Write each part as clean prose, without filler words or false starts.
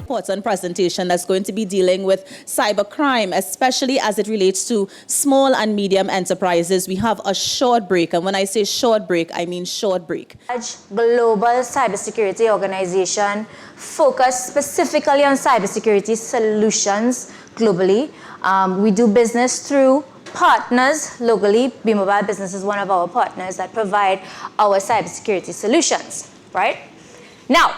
important presentation that's going to be dealing with cybercrime, especially as it relates to small and medium enterprises. We have a short break, and when I say short break, I mean short break. Global cybersecurity organization focused specifically on cybersecurity solutions globally. We do business through partners locally. B-Mobile Business is one of our partners that provide our cybersecurity solutions, right? Now,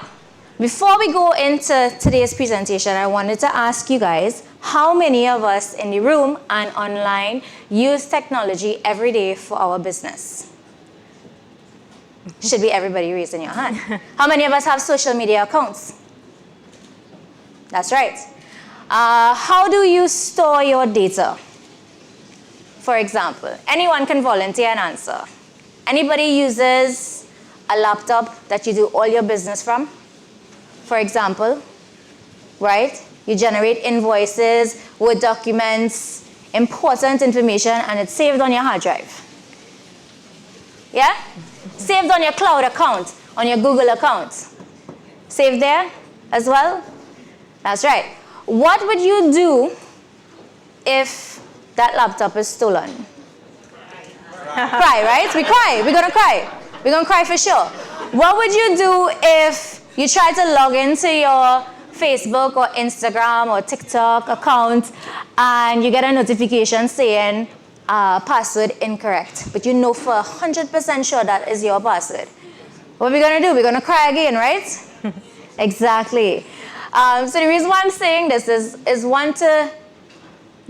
before we go into today's presentation, I wanted to ask you guys, how many of us in the room and online use technology every day for our business? Should be everybody raising your hand. How many of us have social media accounts? That's right. How do you store your data? For example, anyone can volunteer and answer. Anybody uses a laptop that you do all your business from? For example, right? You generate invoices, Word documents, important information, and it's saved on your hard drive. Yeah? Saved on your cloud account, on your Google account. Saved there as well? That's right. What would you do if that laptop is stolen? Cry, right? We cry. We're going to cry. We're going to cry for sure. What would you do if you try to log into your Facebook or Instagram or TikTok account and you get a notification saying password incorrect, but you know for 100% sure that is your password? What are we going to do? We're going to cry again, right? Exactly. So the reason why I'm saying this is one, to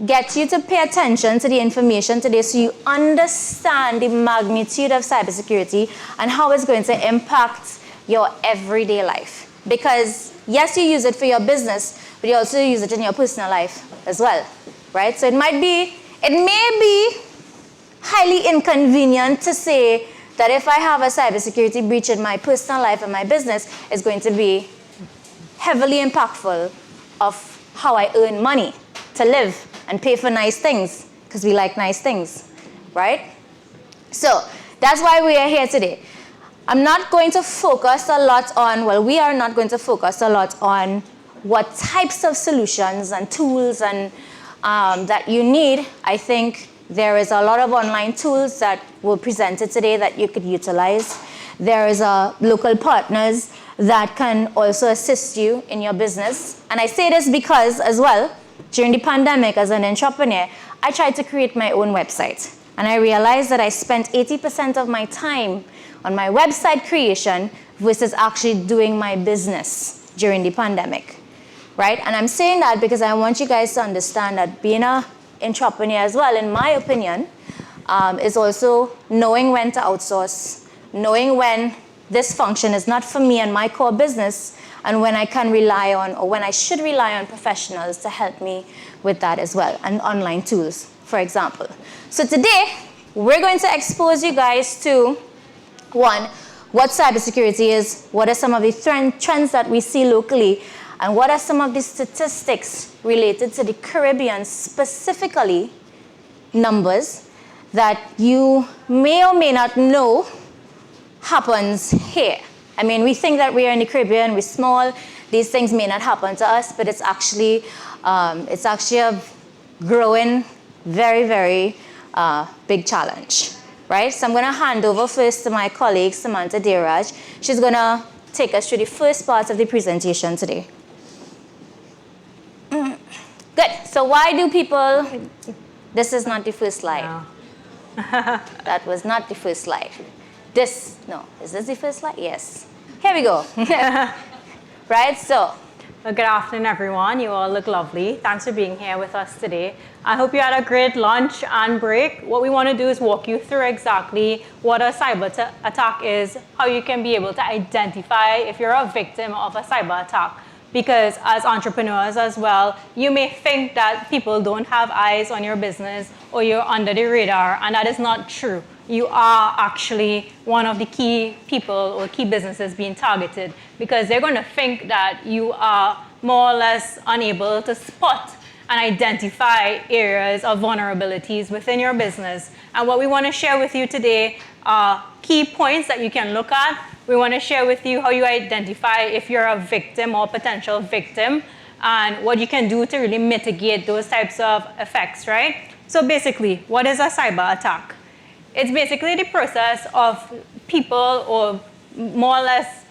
get you to pay attention to the information today so you understand the magnitude of cybersecurity and how it's going to impact your everyday life. Because yes, you use it for your business, but you also use it in your personal life as well, right? So it may be highly inconvenient to say that if I have a cybersecurity breach in my personal life and my business, it's going to be heavily impactful of how I earn money to live and pay for nice things, because we like nice things, right? So that's why we are here today. I'm not going to focus a lot on, well, we are not going to focus a lot on what types of solutions and tools and that you need. I think there is a lot of online tools that were presented today that you could utilize. There is local partners that can also assist you in your business. And I say this because, as well, during the pandemic, as an entrepreneur, I tried to create my own website. And I realized that I spent 80% of my time on my website creation versus actually doing my business during the pandemic, right? And I'm saying that because I want you guys to understand that being an entrepreneur as well, in my opinion, is also knowing when to outsource, knowing when this function is not for me and my core business, and when I can rely on, or when I should rely on professionals to help me with that as well, and online tools, for example. So today, we're going to expose you guys to, one, what cybersecurity is, what are some of the trends that we see locally, and what are some of the statistics related to the Caribbean, specifically numbers that you may or may not know happens here. I mean, we think that we are in the Caribbean, we're small, these things may not happen to us, but it's actually a growing, very, very big challenge, right? So I'm going to hand over first to my colleague, Samantha Deiraj. She's going to take us through the first part of the presentation today. Good. So why do people... This is not the first slide. No. That was not the first slide. Is this the first slide? Yes. Here we go. Right, so. Well, good afternoon, everyone. You all look lovely. Thanks for being here with us today. I hope you had a great lunch and break. What we want to do is walk you through exactly what a cyber attack is, how you can be able to identify if you're a victim of a cyber attack. Because as entrepreneurs as well, you may think that people don't have eyes on your business or you're under the radar, and that is not true. You are actually one of the key people or key businesses being targeted, because they're going to think that you are more or less unable to spot and identify areas of vulnerabilities within your business. And what we want to share with you today are key points that you can look at. We want to share with you how you identify if you're a victim or potential victim, and what you can do to really mitigate those types of effects, right? So basically, what is a cyber attack? It's basically the process of people, or more or less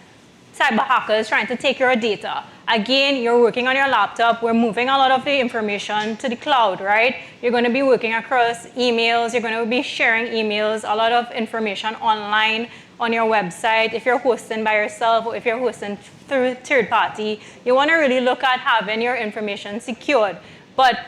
cyber hackers, trying to take your data. Again, you're working on your laptop. We're moving a lot of the information to the cloud, right? You're going to be working across emails. You're going to be sharing emails, a lot of information online on your website. If you're hosting by yourself, or if you're hosting through third party, you want to really look at having your information secured. But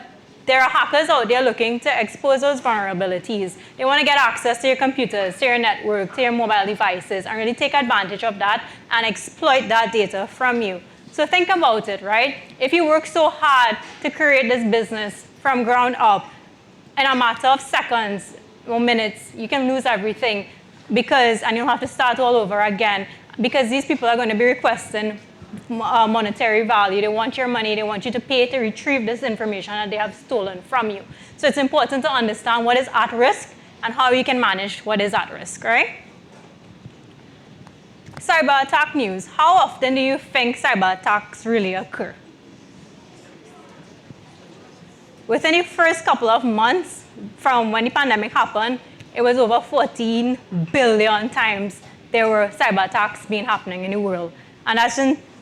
there are hackers out there looking to expose those vulnerabilities. They want to get access to your computers, to your network, to your mobile devices, and really take advantage of that and exploit that data from you. So think about it, right? If you work so hard to create this business from ground up, in a matter of seconds or minutes, you can lose everything, and you'll have to start all over again, because these people are going to be requesting monetary value. They want your money. They want you to pay to retrieve this information that they have stolen from you. So it's important to understand what is at risk and how you can manage what is at risk, right? Cyber attack news. How often do you think cyber attacks really occur? Within the first couple of months from when the pandemic happened, it was over 14 billion times there were cyber attacks happening in the world. And that's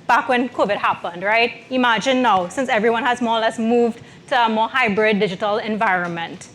back when COVID happened, right? Imagine now, since everyone has more or less moved to a more hybrid digital environment.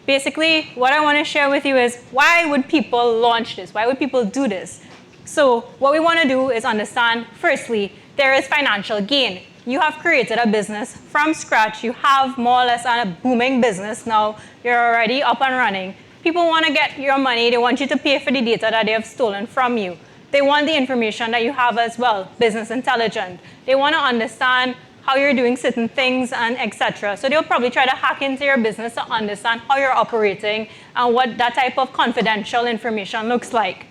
Basically, what I want to share with you is, why would people launch this? Why would people do this? So what we want to do is understand, firstly, there is financial gain. You have created a business from scratch. You have more or less a booming business now. You're already up and running. People want to get your money. They want you to pay for the data that they have stolen from you. They want the information that you have as well, business intelligence. They want to understand how you're doing certain things, and etc. So they'll probably try to hack into your business to understand how you're operating and what that type of confidential information looks like.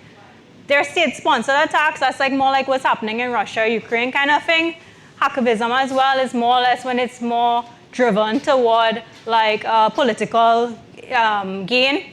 There are state-sponsored attacks. That's more like what's happening in Russia, Ukraine kind of thing. Hacktivism as well is more or less when it's more driven toward political gain.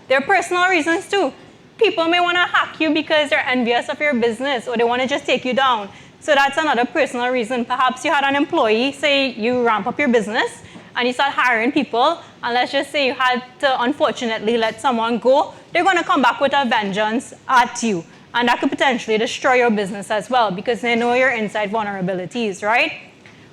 There are personal reasons too. People may want to hack you because they're envious of your business, or they want to just take you down. So that's another personal reason. Perhaps you had an employee, say you ramp up your business and you start hiring people, and let's just say you had to unfortunately let someone go. They're going to come back with a vengeance at you, and that could potentially destroy your business as well, because they know your inside vulnerabilities, right?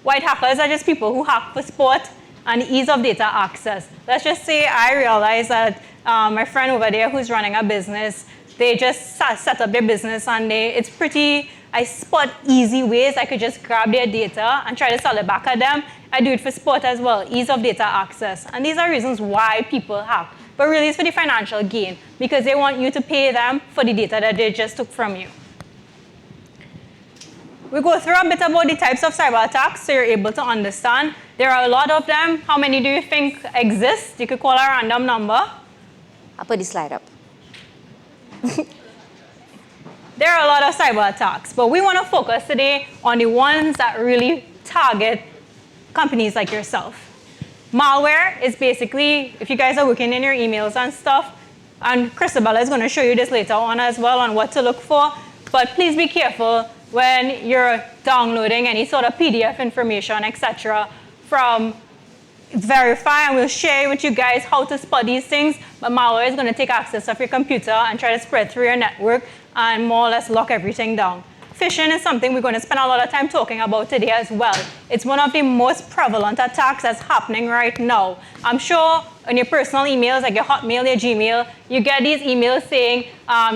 White hackers are just people who hack for sport and ease of data access. Let's just say I realize that my friend over there who's running a business, they just set up their business, and I spot easy ways I could just grab their data and try to sell it back at them. I do it for sport as well, ease of data access. And these are reasons why people hack. But really it's for the financial gain, because they want you to pay them for the data that they just took from you. We go through a bit about the types of cyber attacks so you're able to understand. There are a lot of them. How many do you think exist? You could call a random number. I'll put the slide up. There are a lot of cyber attacks, but we want to focus today on the ones that really target companies like yourself. Malware is basically, if you guys are working in your emails and stuff, and Christabella is going to show you this later on as well on what to look for, but please be careful when you're downloading any sort of PDF information, etc. from Verify, and we'll share with you guys how to spot these things, but malware is going to take access of your computer and try to spread through your network and more or less lock everything down. Phishing is something we're going to spend a lot of time talking about today as well. It's one of the most prevalent attacks that's happening right now. I'm sure on your personal emails, like your Hotmail, your Gmail, you get these emails saying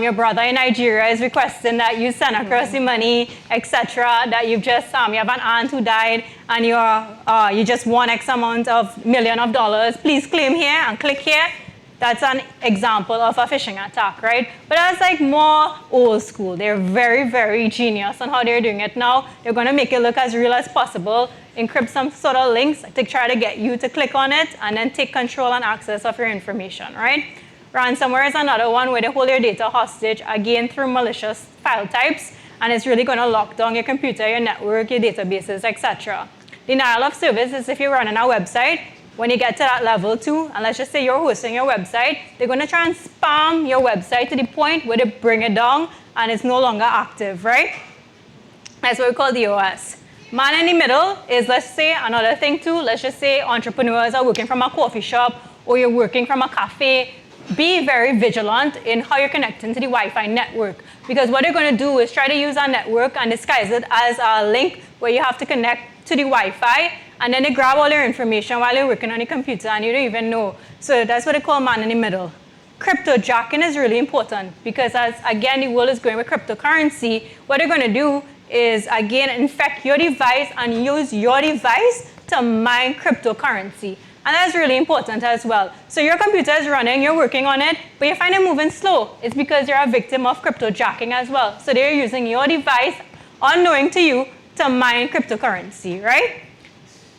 your brother in Nigeria is requesting that you send across the money, etc. That you have an aunt who died and you just won X amount of million of dollars. Please claim here and click here. That's an example of a phishing attack, right? But that's more old school. They're very, very genius on how they're doing it now. They're going to make it look as real as possible, encrypt some sort of links to try to get you to click on it, and then take control and access of your information, right? Ransomware is another one where they hold your data hostage, again through malicious file types, and it's really going to lock down your computer, your network, your databases, etc. Denial of service is if you're running our website, when you get to that level 2, and let's just say you're hosting your website, they're going to try and spam your website to the point where they bring it down and it's no longer active, right? That's what we call DOS. Man in the middle is, let's say, another thing too. Let's just say entrepreneurs are working from a coffee shop or you're working from a cafe. Be very vigilant in how you're connecting to the Wi-Fi network, because what they're going to do is try to use our network and disguise it as a link where you have to connect to the Wi-Fi, and then they grab all your information while you're working on the computer and you don't even know. So that's what they call man in the middle. Cryptojacking is really important because, as again, the world is going with cryptocurrency, what they're going to do is, again, infect your device and use your device to mine cryptocurrency. And that's really important as well. So your computer is running, you're working on it, but you find it moving slow. It's because you're a victim of cryptojacking as well. So they're using your device, unknowing to you, to mine cryptocurrency, right?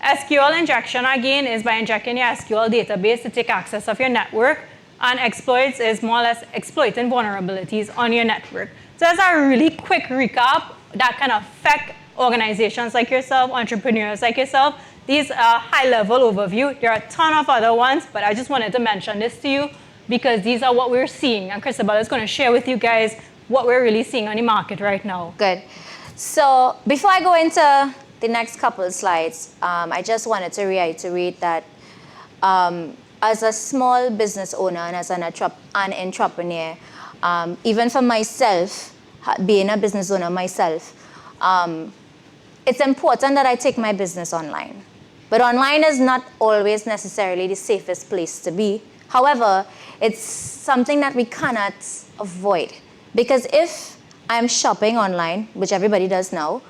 SQL injection, again, is by injecting your SQL database to take access of your network. And exploits is more or less exploiting vulnerabilities on your network. So that's a really quick recap that can affect organizations like yourself, entrepreneurs like yourself. These are high-level overview. There are a ton of other ones, but I just wanted to mention this to you because these are what we're seeing. And Christabel is going to share with you guys what we're really seeing on the market right now. Good. So before I go into the next couple of slides, I just wanted to reiterate that as a small business owner and as an entrepreneur, even for myself, being a business owner myself, it's important that I take my business online. But online is not always necessarily the safest place to be. However, it's something that we cannot avoid. Because if I'm shopping online, which everybody does now,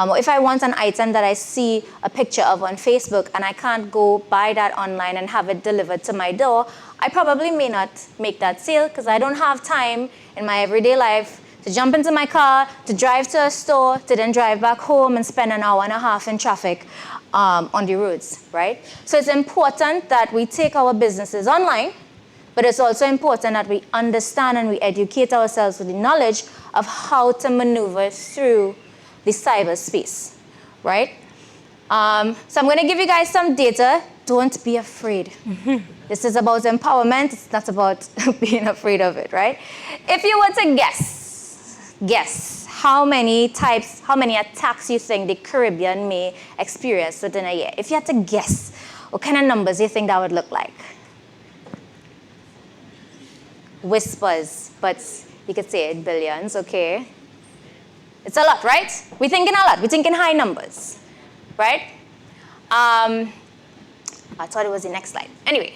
or if I want an item that I see a picture of on Facebook and I can't go buy that online and have it delivered to my door, I probably may not make that sale because I don't have time in my everyday life to jump into my car, to drive to a store, to then drive back home and spend an hour and a half in traffic on the roads, right? So it's important that we take our businesses online, but it's also important that we understand and we educate ourselves with the knowledge of how to maneuver through the cyberspace, right? So I'm going to give you guys some data. Don't be afraid. This is about empowerment. It's not about being afraid of it, right? If you were to guess how many attacks you think the Caribbean may experience within a year. If you had to guess, what kind of numbers do you think that would look like? Whispers, but you could say it billions, okay? It's a lot, right? We're thinking a lot. We're thinking high numbers, right? I thought it was the next slide. Anyway,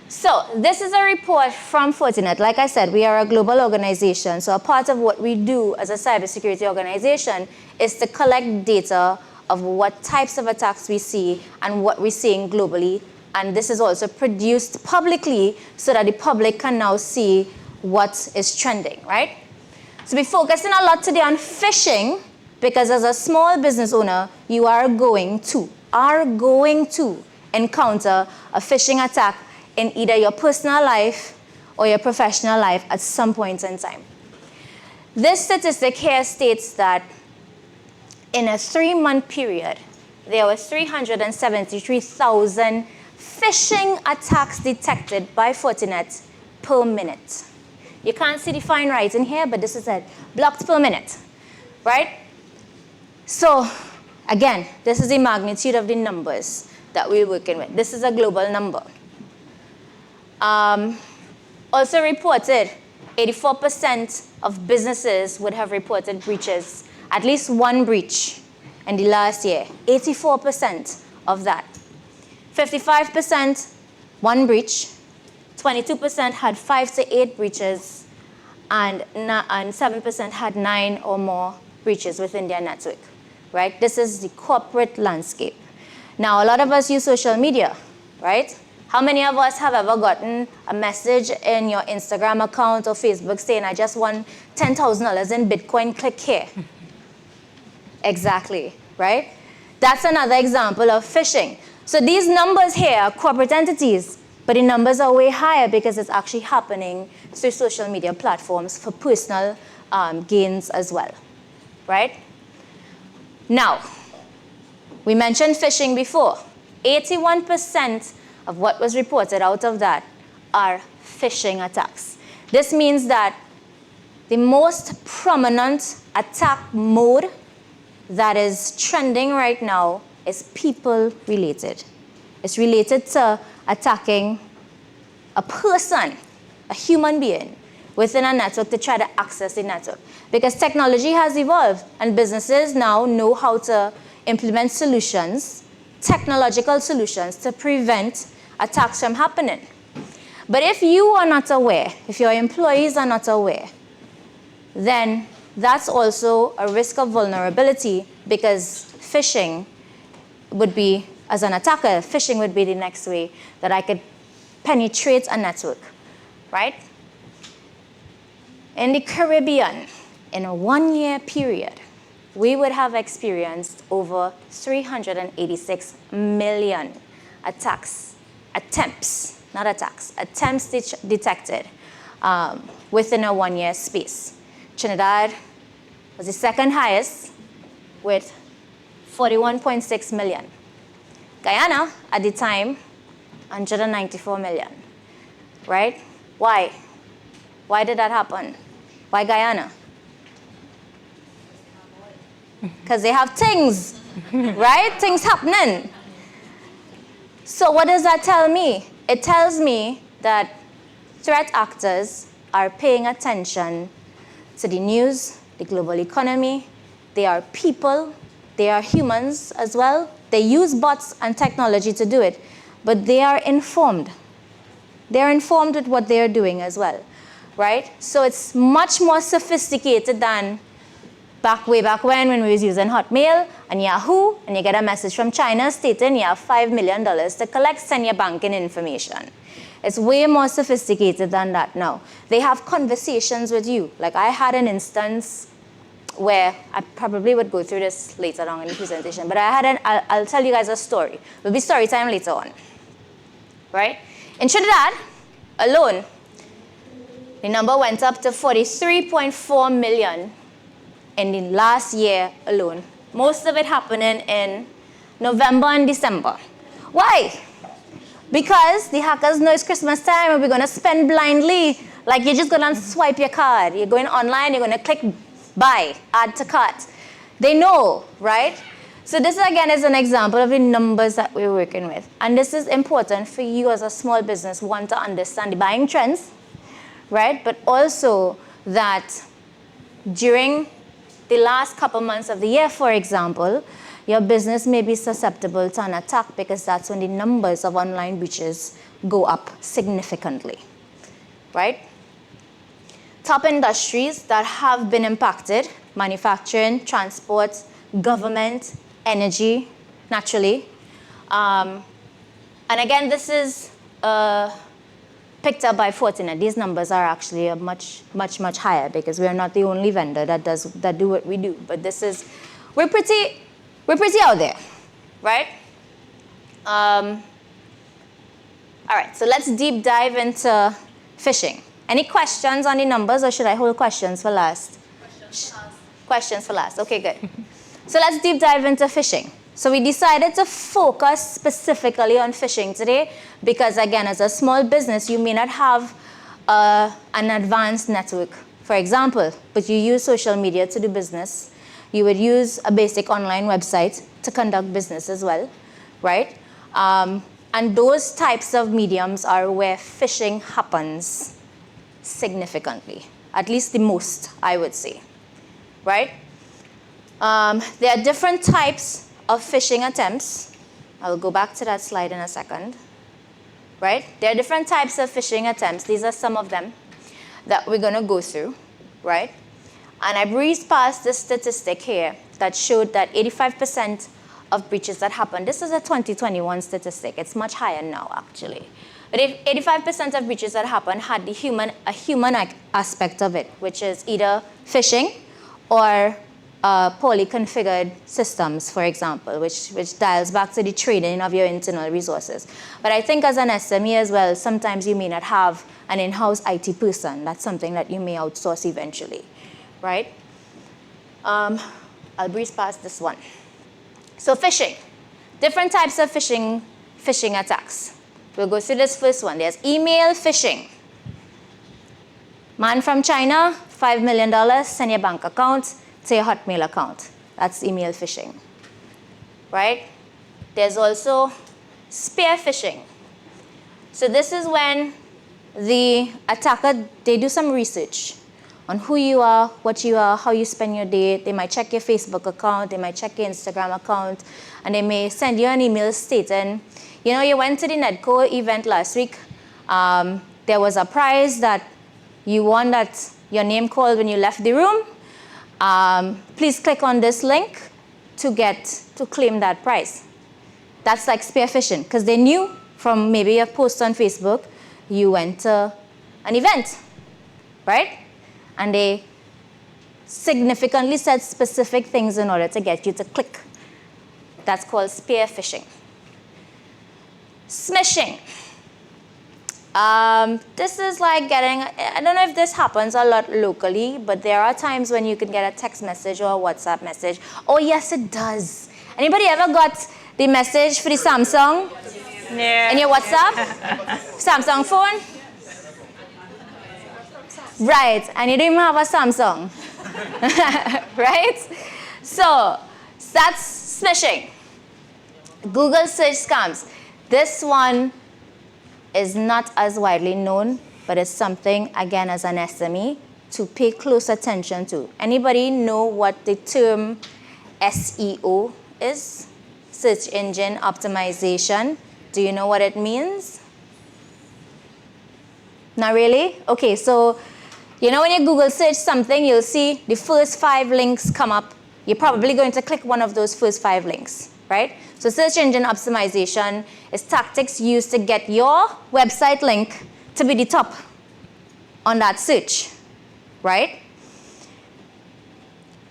so this is a report from Fortinet. Like I said, we are a global organization. So a part of what we do as a cybersecurity organization is to collect data of what types of attacks we see and what we're seeing globally. And this is also produced publicly so that the public can now see what is trending, right? So we're focusing a lot today on phishing because as a small business owner, you are going to encounter a phishing attack in either your personal life or your professional life at some point in time. This statistic here states that in a 3-month period, there were 373,000 phishing attacks detected by Fortinet per minute. You can't see the fine writing here, but this is it, blocked per minute, right? So, again, this is the magnitude of the numbers that we're working with. This is a global number. Also reported, 84% of businesses would have reported breaches, at least one breach in the last year. 84% of that. 55%, one breach. 22% had 5 to 8 breaches, and 7% had 9 or more breaches within their network, right? This is the corporate landscape. Now, a lot of us use social media, right? How many of us have ever gotten a message in your Instagram account or Facebook saying, I just won $10,000 in Bitcoin, click here? Exactly, right? That's another example of phishing. So these numbers here are corporate entities, but the numbers are way higher because it's actually happening through social media platforms for personal gains as well, right? Now, We mentioned phishing before. 81% of what was reported out of that are phishing attacks. This means that the most prominent attack mode that is trending right now is people related. It's related to attacking a person, a human being, within a network to try to access the network. Because technology has evolved and businesses now know how to implement solutions, technological solutions, to prevent attacks from happening. But if you are not aware, if your employees are not aware, then that's also a risk of vulnerability, because phishing would be, as an attacker, phishing would be the next way that I could penetrate a network, right? In the Caribbean, in a 1-year period, we would have experienced over 386 million attempts detected within a 1-year space. Trinidad was the second highest with 41.6 million. Guyana, at the time, 194 million, right? Why? Why did that happen? Why Guyana? Because they have things, right? Things happening. So what does that tell me? It tells me that threat actors are paying attention to the news, the global economy. They are people. They are humans as well. They use bots and technology to do it, but they are informed. They're informed with what they are doing as well, right? So it's much more sophisticated than way back when we was using Hotmail and Yahoo, and you get a message from China stating you have $5 million to collect, send your banking information. It's way more sophisticated than that now. They have conversations with you. Like, I had an instance where I probably would go through this later on in the presentation, but I'll tell you guys a story. It'll be story time later on, right? In Trinidad alone, the number went up to 43.4 million in the last year alone. Most of it happening in November and December. Why? Because the hackers know it's Christmas time and we're going to spend blindly. Like, you're just going to swipe your card. You're going online, you're going to click buy, add to cart. They know, right? So this, again, is an example of the numbers that we're working with. And this is important for you as a small business, one, to understand the buying trends, right? But also that during the last couple months of the year, for example, your business may be susceptible to an attack, because that's when the numbers of online breaches go up significantly, right? Top industries that have been impacted: manufacturing, transport, government, energy, naturally. And again, this is picked up by Fortinet. These numbers are actually much higher, because we are not the only vendor that do what we do. But this is, we're pretty out there, right? All right, so let's deep dive into phishing. Any questions on the numbers, or should I hold questions for last? Questions for last. Okay, good. So let's deep dive into phishing. So we decided to focus specifically on phishing today because, again, as a small business, you may not have an advanced network, for example, but you use social media to do business. You would use a basic online website to conduct business as well, right? And those types of mediums are where phishing happens significantly, at least the most, I would say, right? There are different types of phishing attempts. I will go back to that slide in a second, right? There are different types of phishing attempts. These are some of them that we're going to go through, right? And I breezed past this statistic here that showed that 85% of breaches that happened, this is a 2021 statistic. It's much higher now, actually. But if 85% of breaches that happened had a human aspect of it, which is either phishing or poorly configured systems, for example, which dials back to the training of your internal resources. But I think as an SME as well, sometimes you may not have an in-house IT person. That's something that you may outsource eventually, right? I'll breeze past this one. So phishing, different types of phishing attacks. We'll go through this first one. There's email phishing. Man from China, $5 million, send your bank account to your Hotmail account. That's email phishing, right? There's also spear phishing. So this is when the attacker, they do some research on who you are, what you are, how you spend your day. They might check your Facebook account, they might check your Instagram account, and they may send you an email stating, you know, you went to the NEDCO event last week. There was a prize that you won that your name called when you left the room. Please click on this link to claim that prize. That's like spear phishing, because they knew from maybe a post on Facebook, you went to an event, right? And they significantly said specific things in order to get you to click. That's called spear phishing. Smishing. This is like getting, I don't know if this happens a lot locally, but there are times when you can get a text message or a WhatsApp message. Oh yes, it does. Anybody ever got the message for the Samsung in your WhatsApp? Samsung phone? Right, and you didn't even have a Samsung. Right? So, that's smishing. Google search scams. This one is not as widely known, but it's something, again, as an SME, to pay close attention to. Anybody know what the term SEO is? Search engine optimization. Do you know what it means? Not really? Okay, so you know when you Google search something, you'll see the first 5 links come up. You're probably going to click one of those first 5 links, right? So search engine optimization is tactics used to get your website link to be the top on that search, right?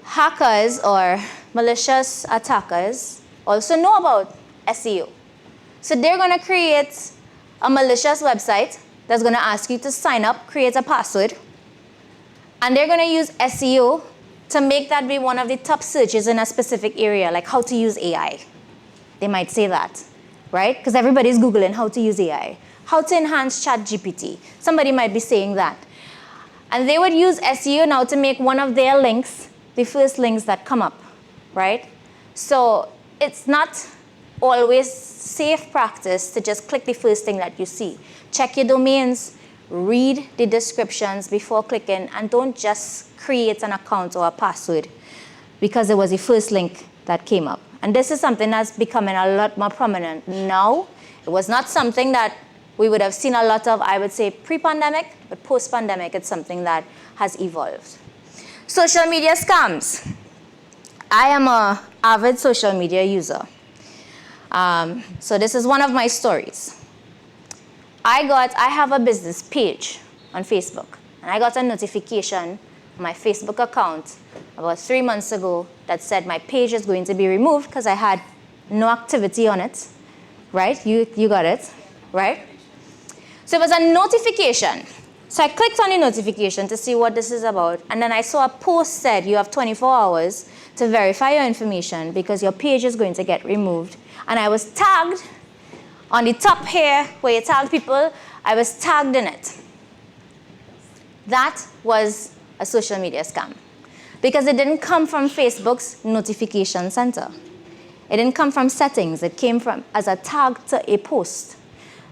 Hackers or malicious attackers also know about SEO. So they're going to create a malicious website that's going to ask you to sign up, create a password, and they're going to use SEO to make that be one of the top searches in a specific area, like how to use AI. They might say that, right? Because everybody's Googling how to use AI. How to enhance ChatGPT. Somebody might be saying that. And they would use SEO now to make one of their links the first links that come up, right? So it's not always safe practice to just click the first thing that you see. Check your domains, read the descriptions before clicking, and don't just create an account or a password because it was the first link that came up. And this is something that's becoming a lot more prominent now. It was not something that we would have seen a lot of, I would say, pre-pandemic, but post-pandemic, it's something that has evolved. Social media scams. I am an avid social media user. So this is one of my stories. I have a business page on Facebook, and I got a notification on my Facebook account about 3 months ago that said my page is going to be removed because I had no activity on it, right? You got it, right? So it was a notification. So I clicked on the notification to see what this is about, and then I saw a post said you have 24 hours to verify your information because your page is going to get removed. And I was tagged on the top here where you tag people, I was tagged in it. That was a social media scam because it didn't come from Facebook's notification center. It didn't come from settings. It came from as a tag to a post.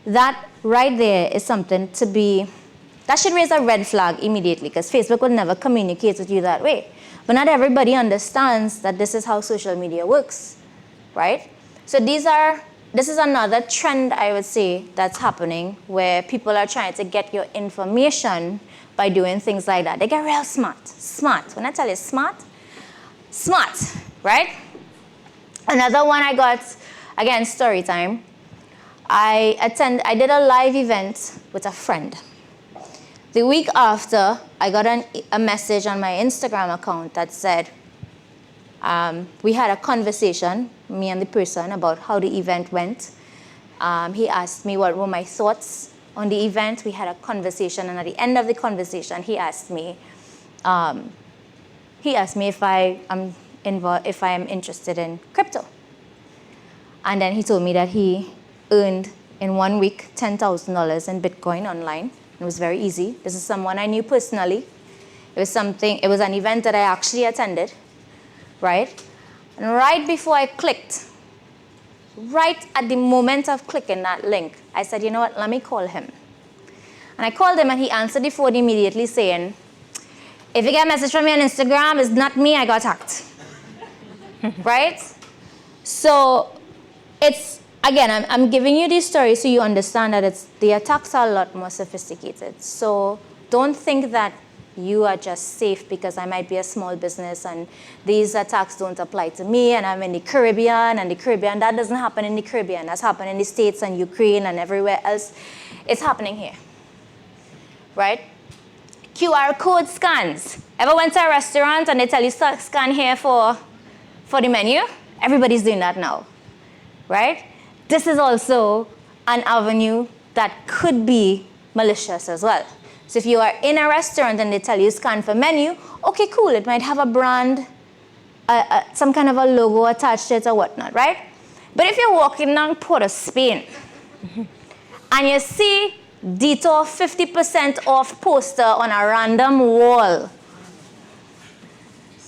That right there is something to be, that should raise a red flag immediately because Facebook would never communicate with you that way. But not everybody understands that this is how social media works, right? So this is another trend, I would say, that's happening where people are trying to get your information by doing things like that. They get real smart. Smart. When I tell you smart, smart, right? Another one I got, again, story time. I did a live event with a friend. The week after, I got a message on my Instagram account that said, we had a conversation, me and the person, about how the event went. He asked me what were my thoughts on the event. We had a conversation, and at the end of the conversation, he asked me if I am interested in crypto. And then he told me that he earned in 1 week $10,000 in Bitcoin online. It was very easy. This is someone I knew personally. It was an event that I actually attended, right? And right before I clicked, right at the moment of clicking that link, I said, you know what, let me call him. And I called him and he answered the phone immediately saying, if you get a message from me on Instagram, it's not me, I got hacked. Right? So it's, again, I'm giving you these stories so you understand that the attacks are a lot more sophisticated. So don't think that you are just safe because I might be a small business and these attacks don't apply to me and I'm in the Caribbean, that doesn't happen in the Caribbean. That's happening in the States and Ukraine and everywhere else. It's happening here, right? QR code scans. Ever went to a restaurant and they tell you scan here for the menu? Everybody's doing that now, right? This is also an avenue that could be malicious as well. So if you are in a restaurant and they tell you scan for menu, okay, cool. It might have a brand, some kind of a logo attached to it or whatnot, right? But if you're walking down Port of Spain and you see Detour 50% off poster on a random wall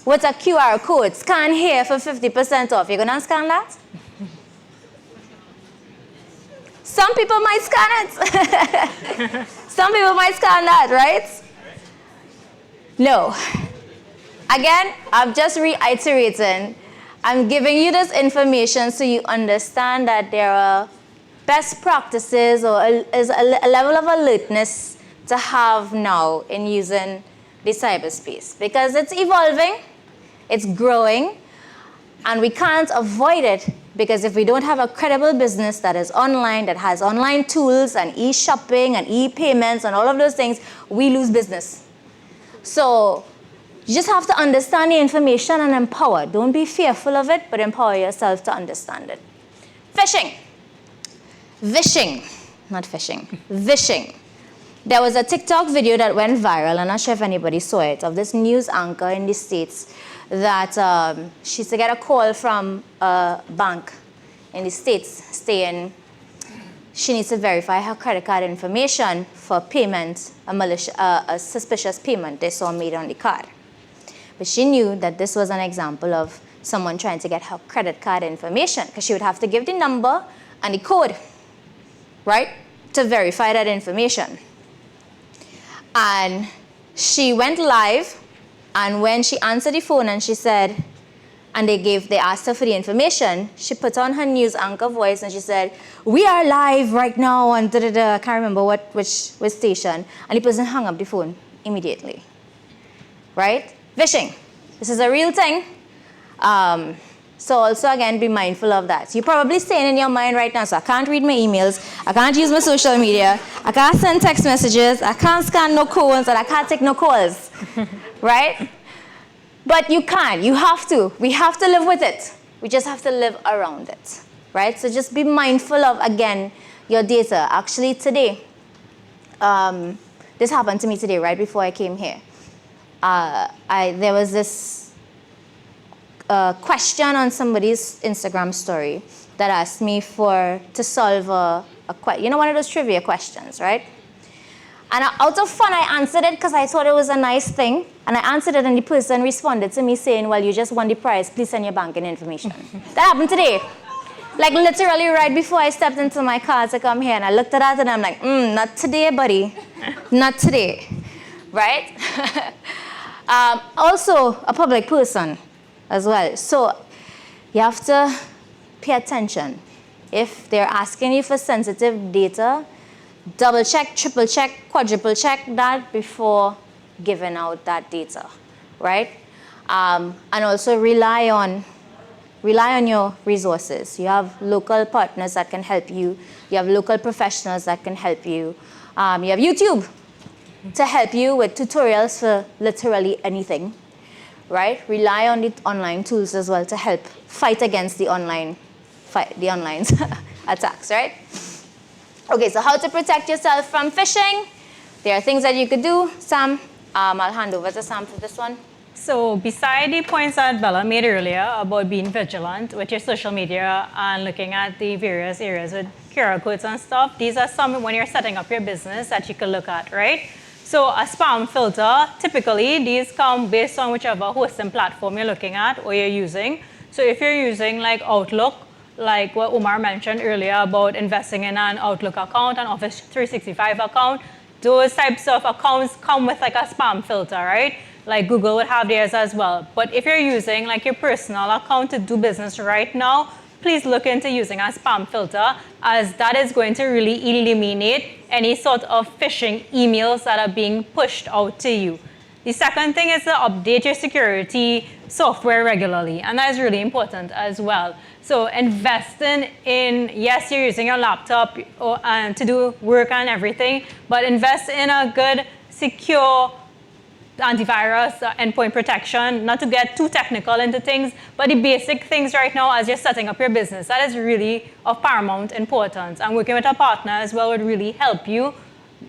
with a QR code, scan here for 50% off, you're gonna scan that? Some people might scan it. Some people might scan that, right? No. Again, I'm just reiterating. I'm giving you this information so you understand that there are best practices or is a level of alertness to have now in using the cyberspace because it's evolving, it's growing, and we can't avoid it. Because if we don't have a credible business that is online, that has online tools and e-shopping and e-payments and all of those things, we lose business. So you just have to understand the information and empower. Don't be fearful of it, but empower yourself to understand it. Phishing. Vishing. Not phishing. Vishing. There was a TikTok video that went viral. I'm not sure if anybody saw it, of this news anchor in the States that she used to get a call from a bank in the States saying she needs to verify her credit card information for payment, a suspicious payment they saw made on the card. But she knew that this was an example of someone trying to get her credit card information because she would have to give the number and the code, right, to verify that information. And she went live. And when she answered the phone and she said, and they asked her for the information, she put on her news anchor voice and she said, we are live right now on da-da-da, I can't remember which station. And the person hung up the phone immediately, right? Phishing. This is a real thing. So also, again, be mindful of that. You're probably saying in your mind right now, so I can't read my emails, I can't use my social media, I can't send text messages, I can't scan no codes, and I can't take no calls. Right? But you can. You have to. We have to live with it. We just have to live around it. Right? So just be mindful of, again, your data. Actually, today, this happened to me today, right before I came here. There was this question on somebody's Instagram story that asked me to solve one of those trivia questions, right? And out of fun, I answered it because I thought it was a nice thing. And I answered it, and the person responded to me saying, well, you just won the prize. Please send your banking information. That happened today. Like, literally right before I stepped into my car to come here. And I looked at that, and I'm like, not today, buddy. Not today. Right? Also, a public person as well. So you have to pay attention. If they're asking you for sensitive data, double check, triple check, quadruple check that before giving out that data, right? And also rely on your resources. You have local partners that can help you. You have local professionals that can help you. You have YouTube to help you with tutorials for literally anything, right? Rely on the online tools as well to help fight against the online attacks, right? Okay, so how to protect yourself from phishing? There are things that you could do. Sam, I'll hand over to Sam for this one. So beside the points that Bella made earlier about being vigilant with your social media and looking at the various areas with QR codes and stuff, these are some when you're setting up your business that you can look at, right? So a spam filter, typically these come based on whichever hosting platform you're looking at or you're using. So if you're using like Outlook, like what Umar mentioned earlier about investing in an Outlook account, an Office 365 account, those types of accounts come with like a spam filter, right? Like Google would have theirs as well. But if you're using like your personal account to do business right now, please look into using a spam filter, as that is going to really eliminate any sort of phishing emails that are being pushed out to you. The second thing is to update your security software regularly, and that is really important as well. So investing in, yes, you're using your laptop to do work and everything, but invest in a good, secure antivirus, endpoint protection, not to get too technical into things, but the basic things right now as you're setting up your business, that is really of paramount importance. And working with a partner as well would really help you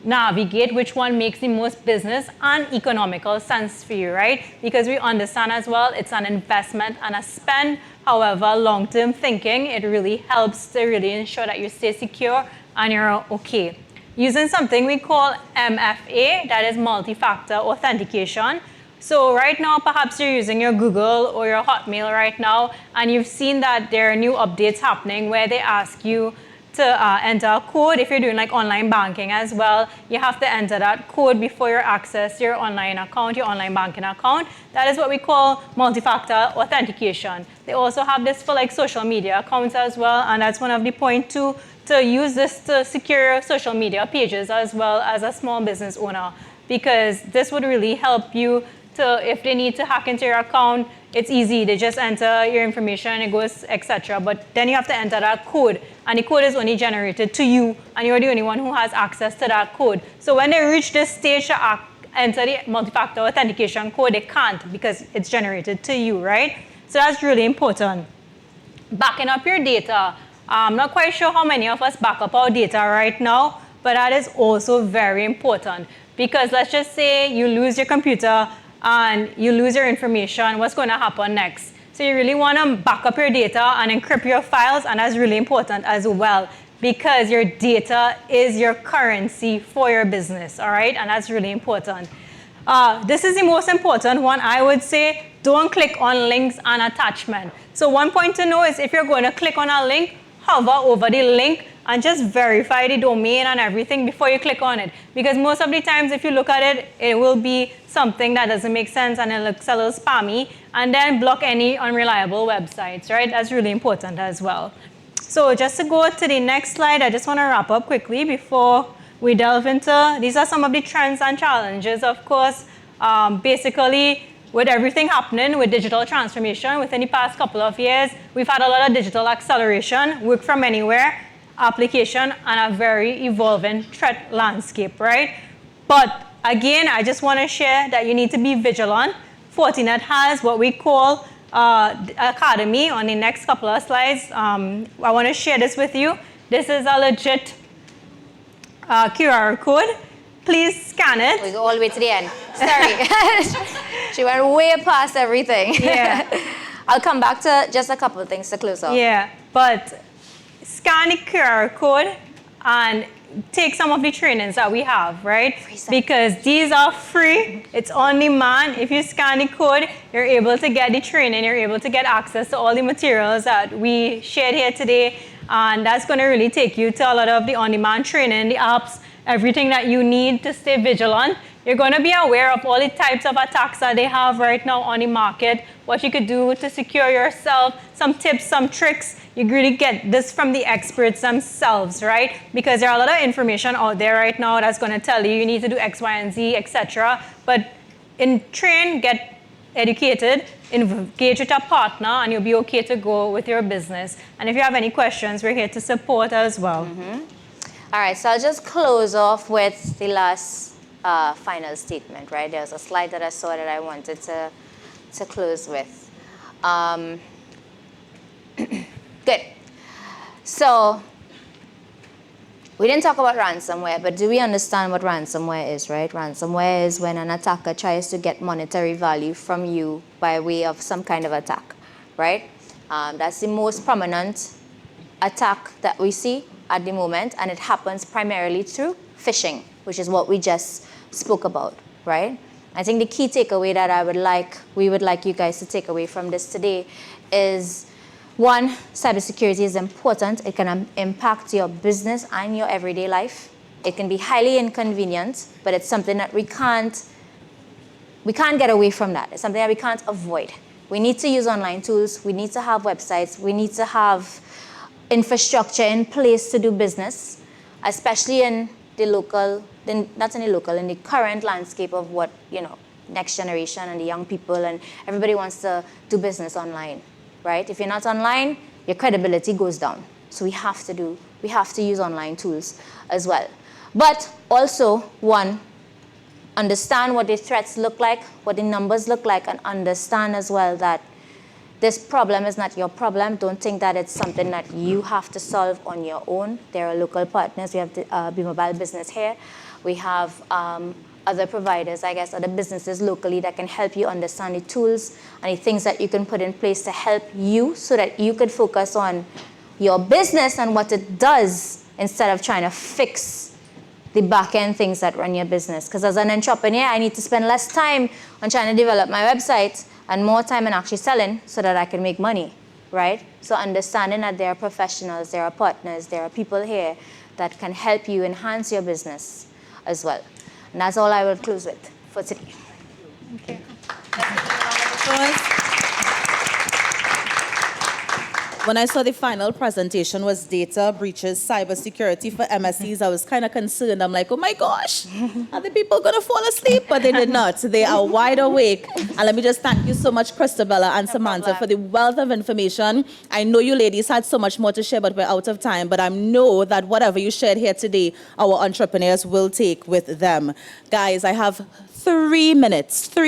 navigate which one makes the most business and economical sense for you, right? Because we understand as well it's an investment and a spend. However, long-term thinking, it really helps to really ensure that you stay secure and you're okay. Using something we call MFA, that is multi-factor authentication. So right now, perhaps you're using your Google or your Hotmail right now, and you've seen that there are new updates happening where they ask you to enter a code. If you're doing like online banking as well, you have to enter that code before you access your online account, your online banking account. That is what we call multi-factor authentication. They also have this for like social media accounts as well, and that's one of the point too, to use this to secure social media pages as well as a small business owner, because this would really help you to, if they need to hack into your account, it's easy. They just enter your information, it goes, etc. But then you have to enter that code, and the code is only generated to you, and you're the only one who has access to that code. So when they reach this stage to enter the multi-factor authentication code, they can't because it's generated to you, right? So that's really important. Backing up your data. I'm not quite sure how many of us back up our data right now, but that is also very important, because let's just say you lose your computer and you lose your information, what's going to happen next? So you really want to back up your data and encrypt your files, and that's really important as well, because your data is your currency for your business, all right? And that's really important. This is the most important one, I would say. Don't click on links and attachment. So one point to know is if you're going to click on a link, hover over the link and just verify the domain and everything before you click on it. Because most of the times if you look at it, it will be something that doesn't make sense and it looks a little spammy, and then block any unreliable websites, right? That's really important as well. So just to go to the next slide, I just want to wrap up quickly before we delve into, these are some of the trends and challenges, of course. Basically, with everything happening with digital transformation within the past couple of years, we've had a lot of digital acceleration, work from anywhere, application, and a very evolving threat landscape, right? But again, I just want to share that you need to be vigilant. Fortinet has what we call Academy on the next couple of slides. I want to share this with you. This is a legit QR code. Please scan it. We go all the way to the end. Sorry. She went way past everything. Yeah. I'll come back to just a couple of things to close off. Yeah, but scan the QR code and take some of the trainings that we have, right? Because these are free. It's on demand. If you scan the code, you're able to get the training. You're able to get access to all the materials that we shared here today. And that's going to really take you to a lot of the on-demand training, the apps, everything that you need to stay vigilant. You're going to be aware of all the types of attacks that they have right now on the market, what you could do to secure yourself, some tips, some tricks. You really get this from the experts themselves, right? Because there are a lot of information out there right now that's going to tell you need to do X, Y, and Z, etc. But train, get educated, engage with a partner, and you'll be okay to go with your business. And if you have any questions, we're here to support as well. Mm-hmm. All right, so I'll just close off with the last final statement, right? There's a slide that I saw that I wanted to close with. Good. So We didn't talk about ransomware, but do we understand what ransomware is, right? Ransomware is when an attacker tries to get monetary value from you by way of some kind of attack, right? That's the most prominent attack that we see at the moment, and it happens primarily through phishing, which is what we just spoke about, right? I think the key takeaway that we would like you guys to take away from this today is, one, cybersecurity is important. It can impact your business and your everyday life. It can be highly inconvenient, but it's something that we can't get away from that. It's something that we can't avoid. We need to use online tools. We need to have websites. We need to have infrastructure in place to do business, especially in the local, not in the local, in the current landscape of what, next generation and the young people, and everybody wants to do business online, right? If you're not online, your credibility goes down. So we have to use online tools as well. But also, one, understand what the threats look like, what the numbers look like, and understand as well that this problem is not your problem. Don't think that it's something that you have to solve on your own. There are local partners. We have the Be Mobile Business here. We have other providers, other businesses locally that can help you understand the tools and the things that you can put in place to help you so that you could focus on your business and what it does instead of trying to fix the back-end things that run your business. Because as an entrepreneur, I need to spend less time on trying to develop my website and more time in actually selling so that I can make money, right? So understanding that there are professionals, there are partners, there are people here that can help you enhance your business as well. And that's all I will close with for today. Okay. When I saw the final presentation was data breaches, cybersecurity for MSEs, I was kind of concerned. I'm like, oh my gosh, are the people going to fall asleep? But they did not. They are wide awake. And let me just thank you so much, Christabella and Samantha, for the wealth of information. I know you ladies had so much more to share, but we're out of time. But I know that whatever you shared here today, our entrepreneurs will take with them. Guys, I have 3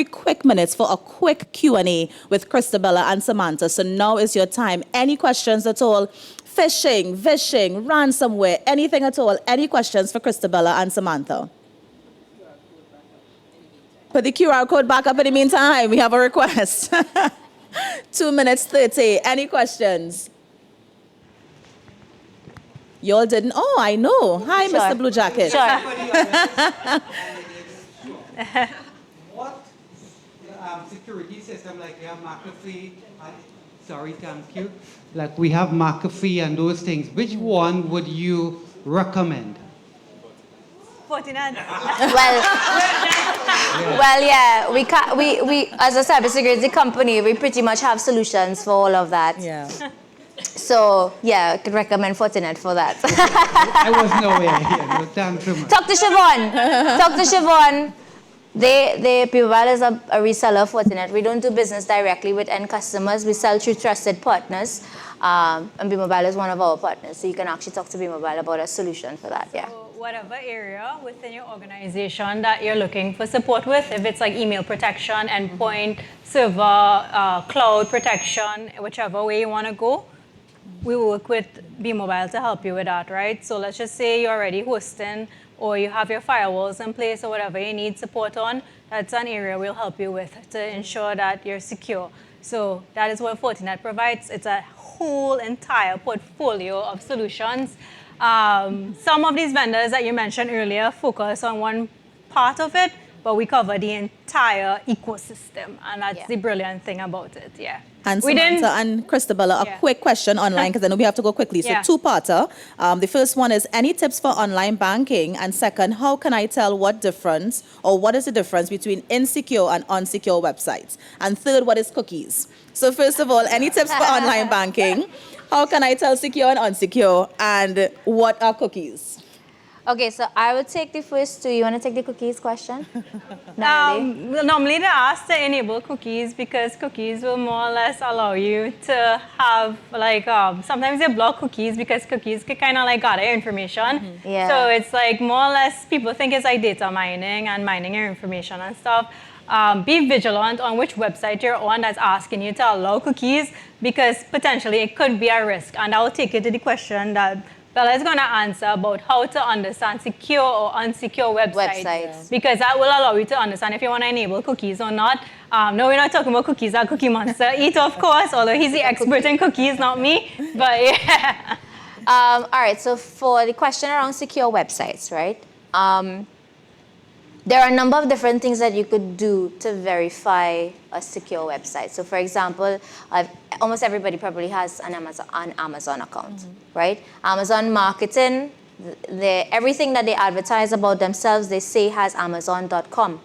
quick minutes for a quick Q&A with Christabella and Samantha. So now is your time. Any questions at all? Phishing, vishing, ransomware, anything at all? Any questions for Christabella and Samantha? Put the QR code back up in the meantime. We have a request. 2 minutes 30. Any questions? Y'all didn't? Oh, I know. Hi, Sure. Mr. Blue Jacket. Sure. What security system, like we have McAfee, thank you. Like we have McAfee and those things, which one would you recommend? Fortinet. Well, yeah, we as a cybersecurity company, we pretty much have solutions for all of that. Yeah. So, yeah, I could recommend Fortinet for that. I was nowhere here. No, thanks so much. Talk to Siobhan. Be Mobile is a reseller of Fortinet. We don't do business directly with end customers. We sell through trusted partners. And Be Mobile is one of our partners. So you can actually talk to Be Mobile about a solution for that, yeah. So whatever area within your organization that you're looking for support with, if it's like email protection, endpoint, server, cloud protection, whichever way you want to go, we will work with Be Mobile to help you with that, right? So let's just say you're already hosting or you have your firewalls in place or whatever you need support on, that's an area we'll help you with to ensure that you're secure. So that is what Fortinet provides. It's a whole entire portfolio of solutions. Some of these vendors that you mentioned earlier focus on one part of it, but we cover the entire ecosystem, and that's the brilliant thing about it, yeah. And Samantha and Christabella, a quick question online, because I know we have to go quickly. So two-parter. The first one is, any tips for online banking? And second, how can I tell what is the difference between insecure and unsecure websites? And third, what is cookies? So first of all, any tips for online banking? How can I tell secure and unsecure? And what are cookies? Okay, so I would take the first two. You want to take the cookies question? Normally they ask to enable cookies because cookies will more or less allow you to have like, sometimes they block cookies because cookies can kind of like gather information. Mm-hmm. Yeah. So it's like more or less people think it's like data mining and mining your information and stuff. Be vigilant on which website you're on that's asking you to allow cookies because potentially it could be a risk. And I will take you to the question that Bella is going to answer about how to understand secure or unsecure websites. Websites. Because that will allow you to understand if you want to enable cookies or not. No, we're not talking about cookies that Cookie Monster eat, of course, although he's the expert in cookies, not me. But yeah. All right, so for the question around secure websites, right? There are a number of different things that you could do to verify a secure website. So for example, almost everybody probably has an Amazon account, right? Amazon marketing, everything that they advertise about themselves, they say has Amazon.com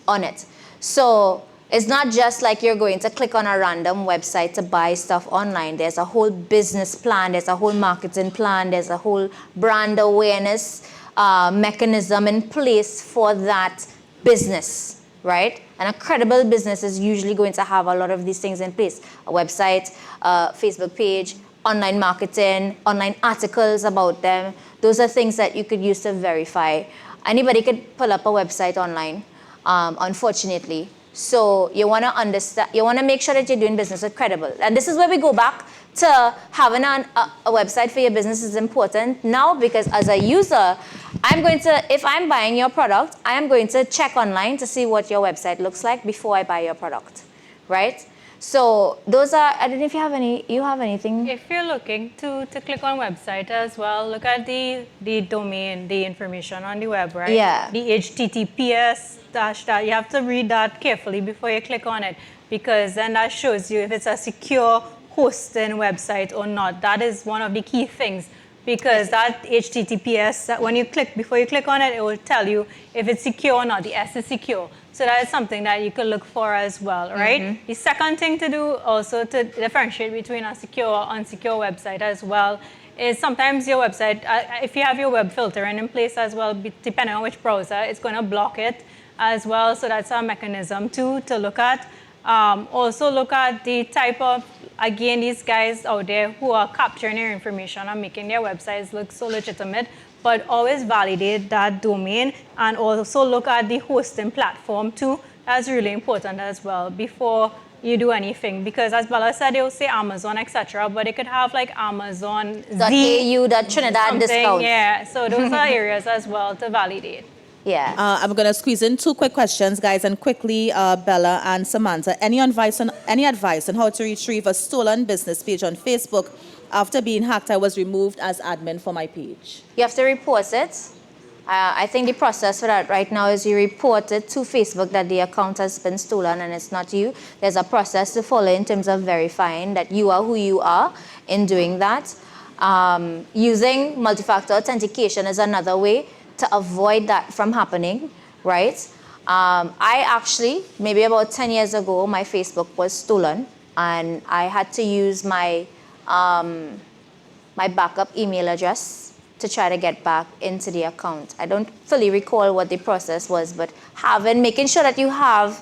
on it. So it's not just like you're going to click on a random website to buy stuff online. There's a whole business plan, there's a whole marketing plan, there's a whole brand awareness mechanism in place for that business, right? And a credible business is usually going to have a lot of these things in place. A website, a Facebook page, online marketing, online articles about them. Those are things that you could use to verify. Anybody could pull up a website online, unfortunately. So you want to understand, you want to make sure that you're doing business with credible. And this is where we go back to having a website for your business is important now, because as a user, if I'm buying your product, I am going to check online to see what your website looks like before I buy your product, right? So those are, I don't know if you have anything? If you're looking to click on website as well, look at the domain, the information on the web, right? Yeah. The HTTPS -- you have to read that carefully before you click on it, because then that shows you if it's a secure hosting website or not. That is one of the key things, because that HTTPS, before you click on it, it will tell you if it's secure or not. The S is secure. So that is something that you could look for as well, right? The second thing to do also to differentiate between a secure or unsecure website as well is sometimes your website, if you have your web filtering in place as well, depending on which browser, it's going to block it as well. So that's a mechanism too to look at. Also look at the type of, again, these guys out there who are capturing your information and making their websites look so legitimate, but always validate that domain, and also look at the hosting platform too. That's really important as well before you do anything, because as Bella said, they'll say Amazon, etc., but it could have like Amazon .au, Trinidad discount. Yeah, so those are areas as well to validate. Yeah. I'm going to squeeze in 2 quick questions, guys, and quickly, Bella and Samantha, any advice on how to retrieve a stolen business page on Facebook? After being hacked, I was removed as admin for my page. You have to report it. I think the process for that right now is you report it to Facebook that the account has been stolen and it's not you. There's a process to follow in terms of verifying that you are who you are in doing that. Using multi-factor authentication is another way to avoid that from happening, right? I actually, maybe about 10 years ago, my Facebook was stolen, and I had to use my backup email address to try to get back into the account. I don't fully recall what the process was, but making sure that you have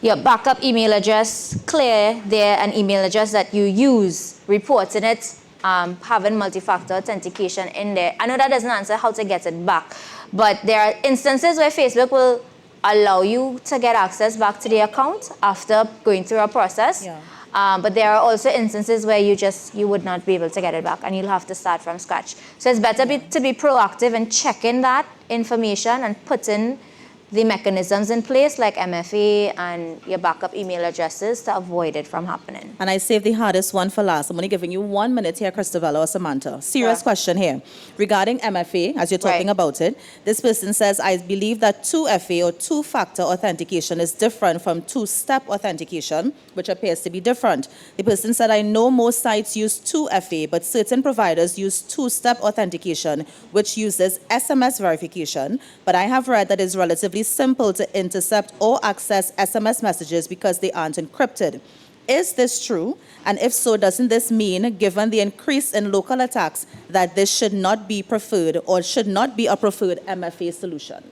your backup email address clear there, an email address that you use, reporting it, having multi-factor authentication in there. I know that doesn't answer how to get it back, but there are instances where Facebook will allow you to get access back to the account after going through a process. Yeah. But there are also instances where you would not be able to get it back, and you'll have to start from scratch. So it's better to be proactive and checking that information and putting the mechanisms in place like MFA and your backup email addresses to avoid it from happening. And I saved the hardest one for last. I'm only giving you 1 minute here, Christabella or Samantha. Serious question here. Regarding MFA, as you're talking about it, this person says, I believe that 2FA or two-factor authentication is different from two-step authentication, which appears to be different. The person said, I know most sites use 2FA, but certain providers use two-step authentication, which uses SMS verification. But I have read that it's relatively simple to intercept or access SMS messages because they aren't encrypted. Is this true? And if so, doesn't this mean, given the increase in local attacks, that this should not be preferred or should not be a preferred MFA solution?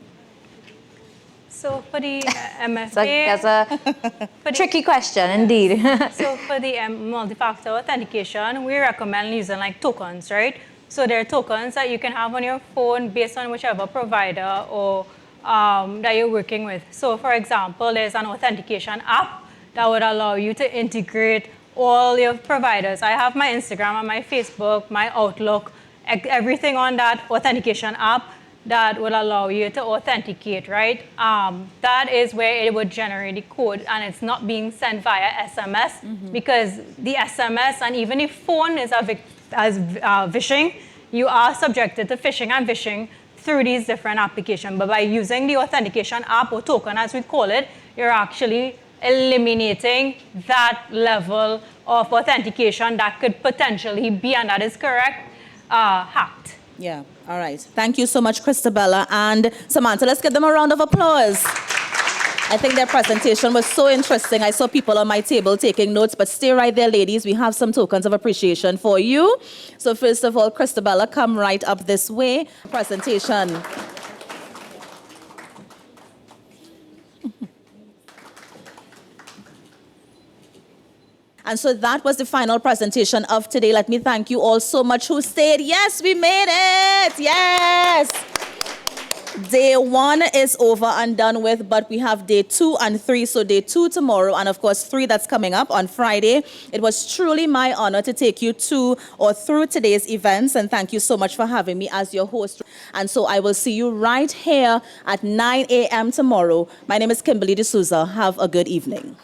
So for the MFA... That's a tricky question, indeed. So for the multi-factor authentication, we recommend using like tokens, right? So there are tokens that you can have on your phone based on whichever provider or that you're working with. So for example, there's an authentication app that would allow you to integrate all your providers. I have my Instagram and my Facebook, my Outlook, everything on that authentication app that will allow you to authenticate, right? That is where it would generate the code, and it's not being sent via SMS because the SMS and even if phone is phishing, you are subjected to phishing and vishing through these different applications. But by using the authentication app or token, as we call it, you're actually eliminating that level of authentication that could potentially be, and that is correct, hacked. Yeah, all right. Thank you so much, Christabella and Samantha. Let's give them a round of applause. I think their presentation was so interesting. I saw people on my table taking notes, but stay right there, ladies. We have some tokens of appreciation for you. So first of all, Christabella, come right up this way. Presentation. And so that was the final presentation of today. Let me thank you all so much who stayed. Yes, we made it. Yes. Day 1 is over and done with, but we have day 2 and 3. So day 2 tomorrow, and of course 3 that's coming up on Friday. It was truly my honor to take you to or through today's events, and thank you so much for having me as your host. And so I will see you right here at 9 a.m. tomorrow. My name is Kimberly D'Souza. Have a good evening.